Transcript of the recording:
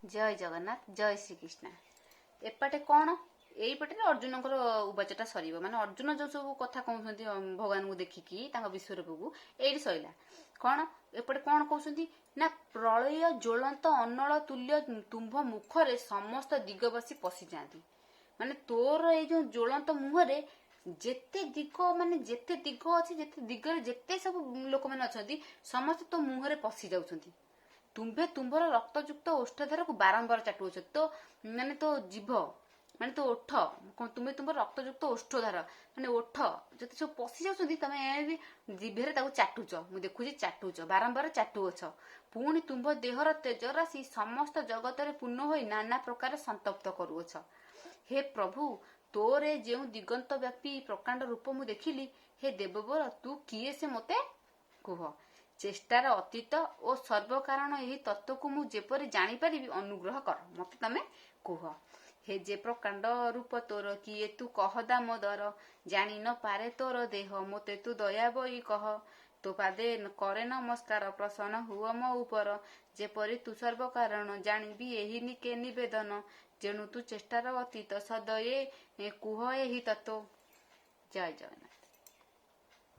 जय जगन्नाथ जय श्रीकृष्ण एपटे कौन एईपटे अर्जुन उवाचटा सर माने अर्जुन जो सब कथा कहते भगवान को देखिकी विश्वरूप को ये सैला कौन एपटे कौन कहते ना प्रलय ज्वलंत अनल तुल्य तुम्भ मुखरे समस्त दिगवासी पशि जाती माने तोर ये जो ज्वलंत मुहरे जेते दिग माने जेते दिग अच्छे जेते दिगरे जेते सब लोक मैंने अच्छा समस्त तो मुहरे पशि जाउछंती तुम्भे तुम्भर रक्तयुक्त ओष्ठधार को बारंबार चाटुच तो माने तो जीभ माने तो ओठ तुम्हें तुम्हार रक्तयुक्त ओष्ठधार माने ओठ जते सब पशि जाउछंती तमे जीभेरे ताको चाटुच मु देखुची चाटुच बारंबार चाटुअछ पुणी तुम्भ देहर तेज राशि समस्त जगत पूर्ण होई नाना प्रकार संतप्त करुअछ हे प्रभु तोरे जो दिगंत व्यापी प्रकांड रूप मु देखिली हे देववर तू किए से मते कुह चेष्टार अतीत और सर्वकारण यही तत्व को मु जेपरी जानी परिबी अनुग्रह कर मते तमे कुह हे जे प्रकांड रूप तोर किए तू कह दामोदर जानी न पारे तोर देह मते तू दया बई कह तो पादे करे नमस्कार प्रसन्न हुआ मो ऊपर जेपरी तू सर्वकारण जानिबी एही निके निवेदन जेणु तू चेष्टार अतीत सदये कुह एही तत्व जय जगन्नाथ।